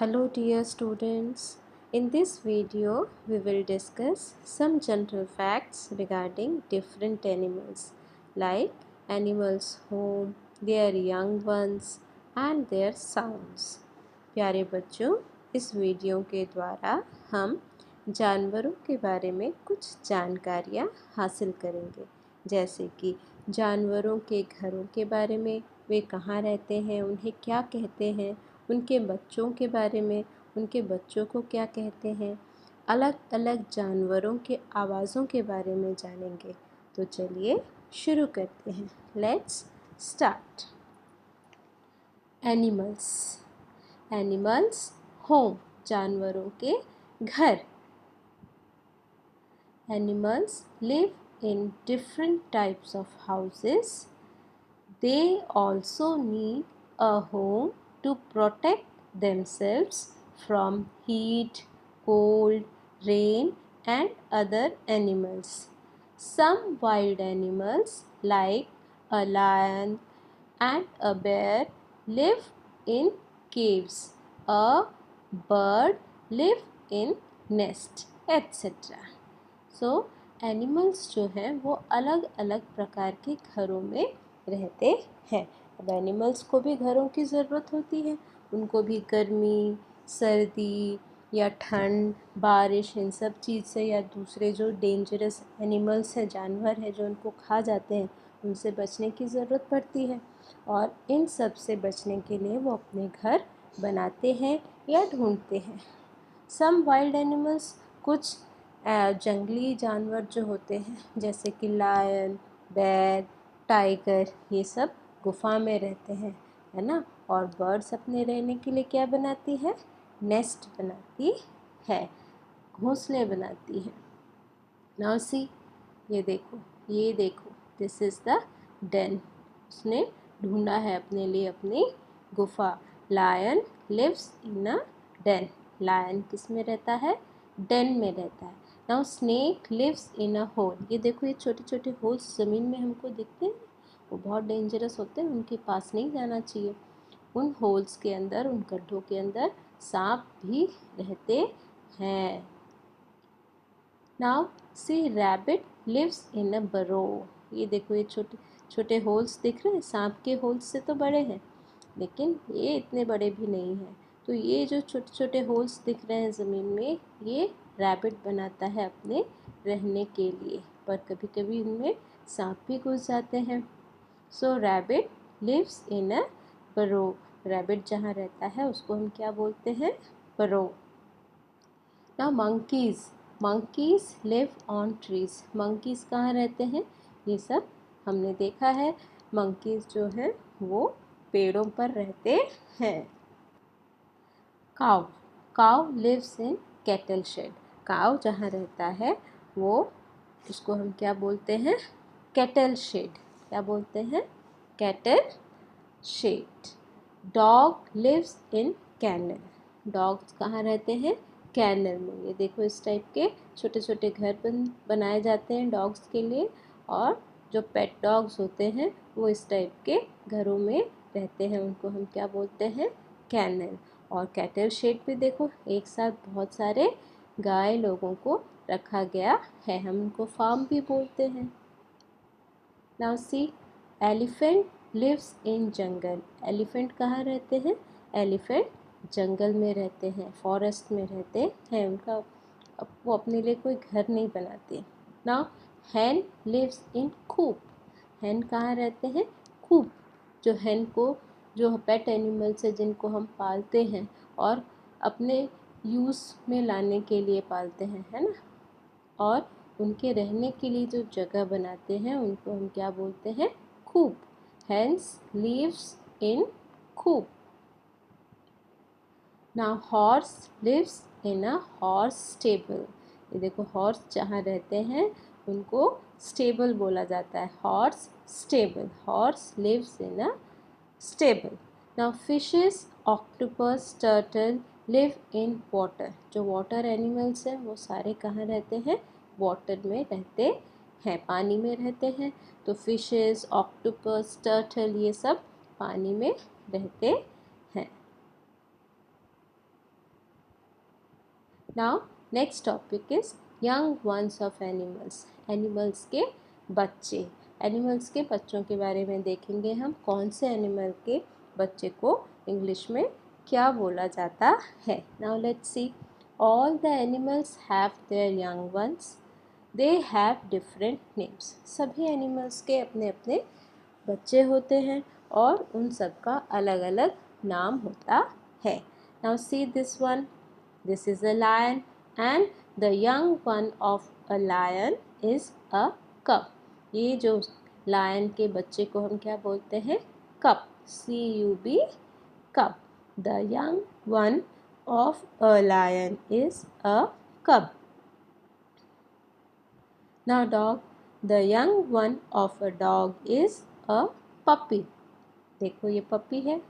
Hello dear students. In this video we will discuss some general facts regarding different animals like animals' home, their young ones and their sounds. प्यारे बच्चों, इस video के द्वारा हम जानवरों के बारे में कुछ जानकारियाँ हासिल करेंगे, जैसे कि जानवरों के घरों के बारे में, वे कहाँ रहते हैं, उन्हें क्या कहते हैं, उनके बच्चों के बारे में, उनके बच्चों को क्या कहते हैं, अलग अलग जानवरों के आवाज़ों के बारे में जानेंगे। तो चलिए शुरू करते हैं। Let's start. Animals. Animals home, जानवरों के घर। Animals live in different types of houses. They also need a home to protect themselves from heat, cold, rain, and other animals. Some wild animals like a lion and a bear live in caves. A bird live in nest, etc. So animals जो हैं वो अलग अलग प्रकार के घरों में रहते हैं। अब एनिमल्स को भी घरों की ज़रूरत होती है, उनको भी गर्मी, सर्दी या ठंड, बारिश, इन सब चीज़ से या दूसरे जो डेंजरस एनिमल्स हैं, जानवर हैं जो उनको खा जाते हैं, उनसे बचने की ज़रूरत पड़ती है। और इन सब से बचने के लिए वो अपने घर बनाते हैं या ढूंढते हैं। सम वाइल्ड एनिमल्स, कुछ जंगली जानवर जो होते हैं जैसे कि लायन, बेर, टाइगर, ये सब गुफा में रहते हैं, है ना। और बर्ड्स अपने रहने के लिए क्या बनाती है? नेस्ट बनाती है, घोंसले बनाती है। नाउ सी, ये देखो, दिस इज़ द डेन। उसने ढूंढा है अपने लिए अपनी गुफा। Lion lives in a den. Lion किस में रहता है? डेन में रहता है। Now snake lives in a hole. ये देखो, ये छोटे छोटे होल्स ज़मीन में हमको दिखते हैं, वो बहुत डेंजरस होते हैं, उनके पास नहीं जाना चाहिए। उन होल्स के अंदर, उन गड्ढों के अंदर सांप भी रहते हैं। Now see, rabbit lives in a burrow. ये देखो, ये छोटे छोटे होल्स दिख रहे हैं, सांप के होल्स से तो बड़े हैं, लेकिन ये इतने बड़े भी नहीं हैं। तो ये जो छोटे छोटे होल्स दिख रहे हैं ज़मीन में, ये रैबिट बनाता है अपने रहने के लिए, पर कभी कभी इनमें सांप भी घुस जाते हैं। सो रैबिट लिव्स इन अ बरो। रैबिट जहाँ रहता है उसको हम क्या बोलते हैं? बरो। Now monkeys. Monkeys live on trees. Monkeys कहाँ रहते हैं? ये सब हमने देखा है, मंकीज़ जो हैं वो पेड़ों पर रहते हैं। Cow. Cow lives in cattle shed. Cow जहाँ रहता है वो, उसको हम क्या बोलते हैं? Cattle shed. क्या बोलते हैं? Cattle shed. Dog lives in kennel. Dogs कहाँ रहते हैं? कैनल में। ये देखो, इस टाइप के छोटे छोटे घर बनाए जाते हैं डॉग्स के लिए, और जो पेट डॉग्स होते हैं वो इस टाइप के घरों में रहते हैं, उनको हम क्या बोलते हैं? कैनल। और कैटल शेड पे देखो, एक साथ बहुत सारे गाय लोगों को रखा गया है, हम उनको फार्म भी बोलते हैं। Now see, elephant lives in jungle. Elephant कहाँ रहते हैं? एलिफेंट जंगल में रहते हैं, फॉरेस्ट में रहते हैं। उनका वो अपने लिए कोई घर नहीं बनाते। नाउ हैन लिव्स इन कूप। हैन कहाँ रहते हैं? कूप। जो हैन को, जो पेट एनिमल्स है जिनको हम पालते हैं और अपने यूज़ में लाने के लिए पालते हैं, है ना, और उनके रहने के लिए जो जगह बनाते हैं उनको हम क्या बोलते हैं? Coop. Hens lives in coop. Now horse lives in a horse stable. ये देखो, हॉर्स जहाँ रहते हैं उनको स्टेबल बोला जाता है, horse stable. Horse lives in a stable. Now fishes, octopus, turtle live in water. जो वाटर एनिमल्स हैं वो सारे कहाँ रहते हैं? वाटर में रहते हैं, पानी में रहते हैं। तो फिशेस, ऑक्टोपस, टर्टल, ये सब पानी में रहते हैं। Now next topic is young ones of animals, animals के बच्चे। एनिमल्स के बच्चों के बारे में देखेंगे हम, कौन से एनिमल के बच्चे को इंग्लिश में क्या बोला जाता है। Now let's see, all the animals have their young ones, they have different names. सभी एनिमल्स के अपने अपने बच्चे होते हैं और उन सब का अलग अलग नाम होता है। Now see this one, this is a lion and the young one of a lion is a cub. ये जो लायन के बच्चे को हम क्या बोलते हैं, cub, CUB, cub. The young one of a lion is a cub. Now dog, the young one of a dog is a puppy. देखो ये puppy है।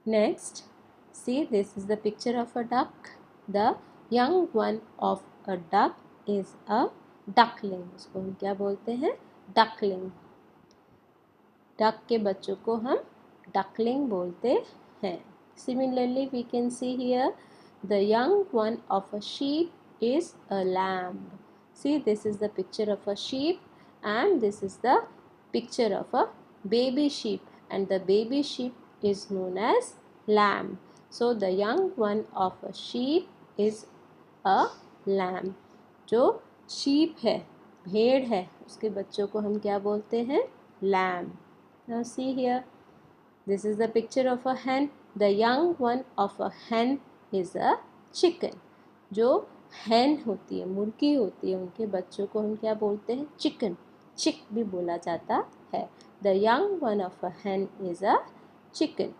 Next, see this is the picture of a duck. The young one of a duck is a duckling. इसको हम क्या बोलते हैं, duckling। Duck के बच्चों को हम duckling बोलते हैं। Similarly, we can see here the young one of a sheep is a lamb. See, this is the picture of a sheep and this is the picture of a baby sheep, and the baby sheep is known as lamb. So, the young one of a sheep is a lamb. जो sheep है, भेड़ है, उसके बच्चों को हम क्या बोलते हैं, lamb. Now see here, this is the picture of a hen. The young one of a hen is a chicken. जो hen होती है, मुर्गी होती है, उनके बच्चों को हम क्या बोलते हैं, chicken, chick भी बोला जाता है। The young one of a hen is a chicken.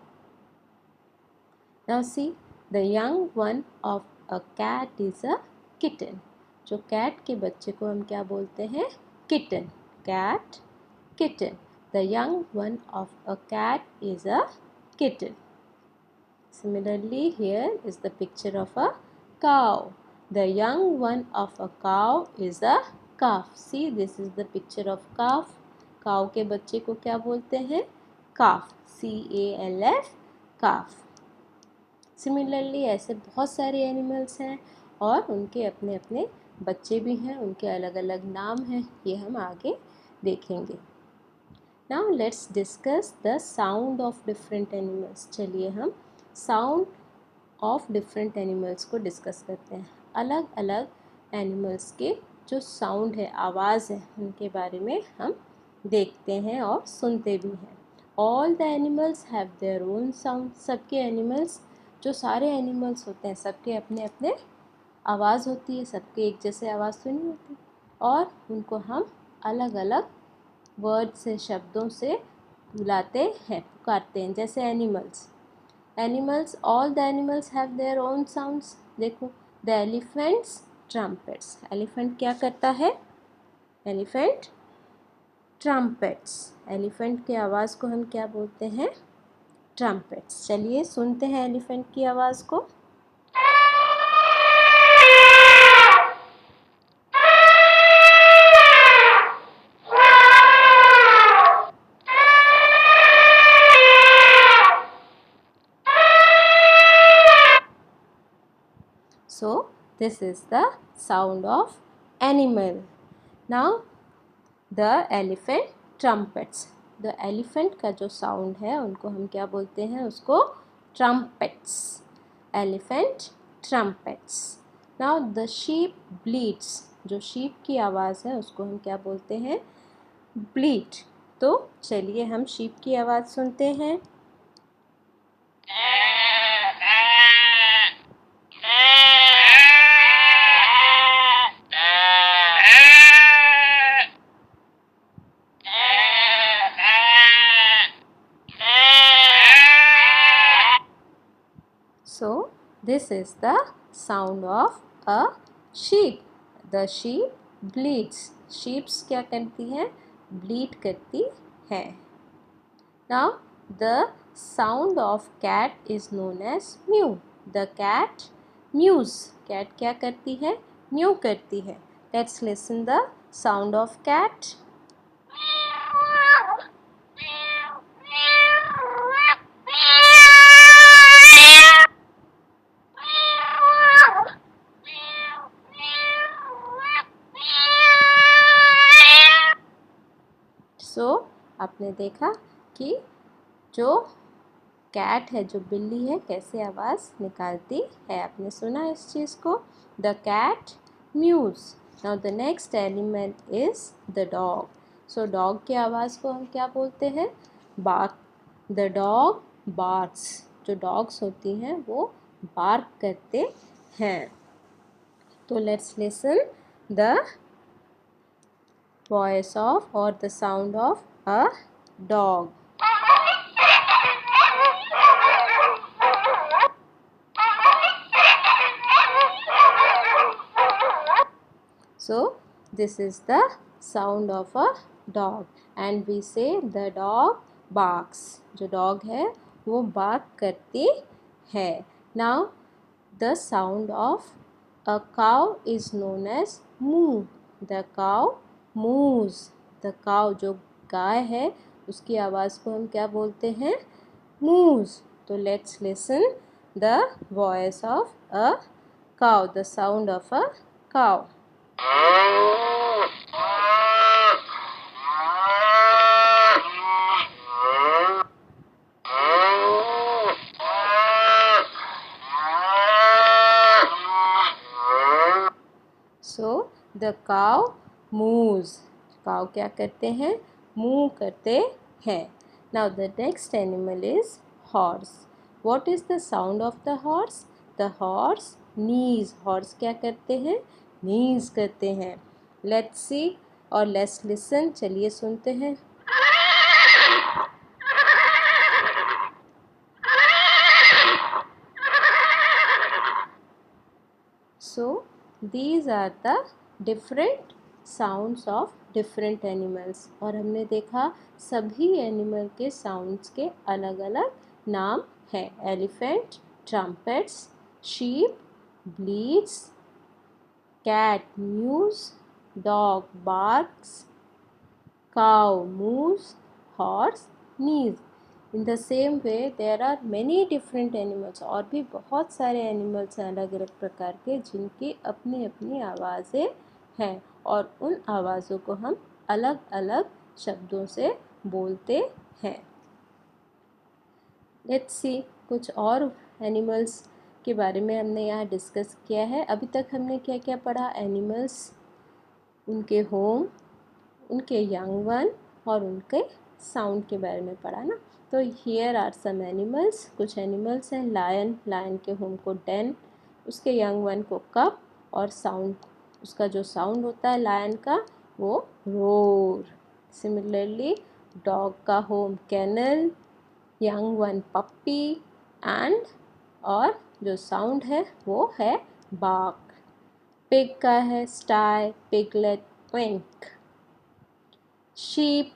Now see, the young one of a cat is a kitten. जो cat के बच्चे को हम क्या बोलते हैं, kitten, cat, kitten. The young one of a cat is a kitten. Similarly, here is the picture of a cow. The young one of a cow is a calf. See, this is the picture of calf. Cow के बच्चे को क्या बोलते हैं, calf, CALF, calf. Similarly, ऐसे बहुत सारे animals हैं और उनके अपने अपने बच्चे भी हैं, उनके अलग अलग नाम हैं, ये हम आगे देखेंगे। Now let's discuss the sound of different animals. चलिए हम sound of different animals को डिस्कस करते हैं। अलग अलग एनिमल्स के जो साउंड है, आवाज़ है, उनके बारे में हम देखते हैं और सुनते भी हैं। All the animals have their own sound. सबके एनिमल्स, जो सारे एनिमल्स होते हैं, सबके अपने अपने आवाज़ होती है, सबके एक जैसे आवाज़ तो नहीं होती, और उनको हम अलग अलग वर्ड से, शब्दों से बुलाते हैं, पुकारते हैं। जैसे animals, animals, all the animals have their own sounds. देखो, द एलिफेंट्स ट्रम्पेट्स। एलिफेंट क्या करता है, एलिफेंट ट्रम्पेट्स। एलिफेंट की आवाज़ को हम क्या बोलते हैं, ट्रम्पेट्स। चलिए सुनते हैं एलिफेंट की आवाज़ को। So this is the sound of animal. Now the elephant trumpets. The elephant का जो sound है उनको हम क्या बोलते हैं, उसको trumpets. Elephant trumpets. Now the sheep bleats. जो sheep की आवाज़ है उसको हम क्या बोलते हैं, bleat. तो चलिए हम sheep की आवाज़ सुनते हैं। So this is the sound of a sheep. The sheep bleats. Sheeps क्या करती हैं, bleat करती है। Now the sound of cat is known as mew. The cat mews. Cat क्या करती है, mew करती है। Let's listen the sound of cat. आपने देखा कि जो कैट है, जो बिल्ली है, कैसे आवाज़ निकालती है। आपने सुना इस चीज़ को। The cat mews. Now the next animal is the dog. So dog की आवाज़ को हम क्या बोलते हैं? बार्क। The dog barks. जो डॉग्स होती हैं वो बार्क करते हैं। तो let's listen the voice of और the sound of a dog. So this is the sound of a dog and we say the dog barks. जो dog है वो bark करती है. Now the sound of a cow is known as moo. The cow moos. The cow जो गाय है उसकी आवाज़ को हम क्या बोलते हैं? Moos. तो let's listen the voice of a cow. The sound of a cow. So the cow moos. Cow क्या करते हैं? Moo करते हैं. Now the next animal is horse. What is the sound of the horse? The horse neigh. Horse क्या करते हैं? Neigh करते हैं. Let's see और let's listen. चलिए सुनते हैं. So these are the different sounds of different animals. और हमने देखा सभी एनिमल के साउंड्स के अलग अलग नाम हैं. Elephant trumpets, sheep bleats, cat mews, dog barks, cow moves, horse neigh. In the same way there are many different animals. और भी बहुत सारे एनिमल्स हैं अलग अलग प्रकार के जिनकी अपनी अपनी आवाज़ें हैं और उन आवाज़ों को हम अलग अलग शब्दों से बोलते हैं. लेट्स सी कुछ और एनिमल्स के बारे में हमने यहाँ डिस्कस किया है. अभी तक हमने क्या क्या पढ़ा? एनिमल्स, उनके होम, उनके यंग वन और उनके साउंड के बारे में पढ़ा ना. तो हियर आर सम एनिमल्स. कुछ एनिमल्स हैं. लायन. लायन के होम को डेन, उसके यंग वन को कप और साउंड, उसका जो साउंड होता है लायन का वो रोर. सिमिलरली डॉग का home kennel, young one puppy and और जो साउंड है वो है बार्क. पिग का है स्टाई, पिगलेट, विंक. Sheep,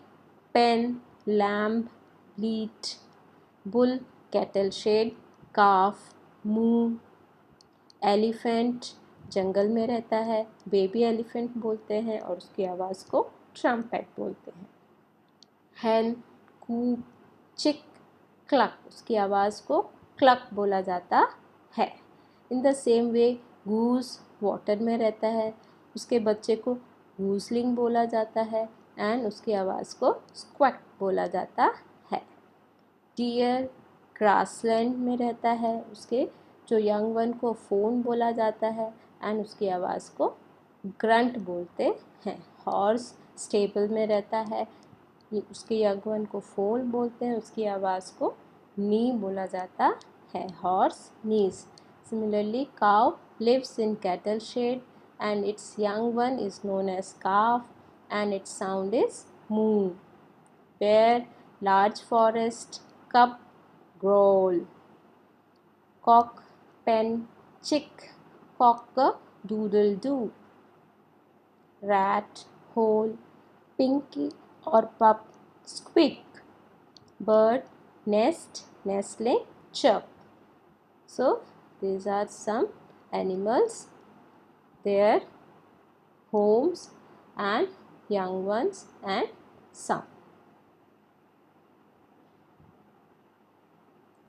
pen, lamb, bleat. Bull, cattle shed, calf, moo. Elephant जंगल में रहता है, बेबी एलिफेंट बोलते हैं और उसकी आवाज़ को ट्रम्पेट बोलते हैं. hen, कूक, चिक, क्लक, उसकी आवाज़ को क्लक बोला जाता है. In the same way goose water में रहता है, उसके बच्चे को गूसलिंग बोला जाता है एंड उसकी आवाज़ को स्क्वैक बोला जाता है. डियर ग्रासलैंड में रहता है, उसके जो यंग वन को फोन बोला जाता है एंड उसकी आवाज़ को ग्रंट बोलते हैं. हॉर्स स्टेबल में रहता है, उसके यंग वन को फोल बोलते हैं, उसकी आवाज़ को नी बोला जाता है. Horse neighs. Similarly cow lives in cattle shed and its young one is known as calf and its sound is moo. Bear, large forest, cub, growl. Cock, pen, chick, cock doodle doo. Rat, hole, pinky or pup, squeak. Bird, nest, nestling, chirp. So these are some animals, their homes and young ones and sound.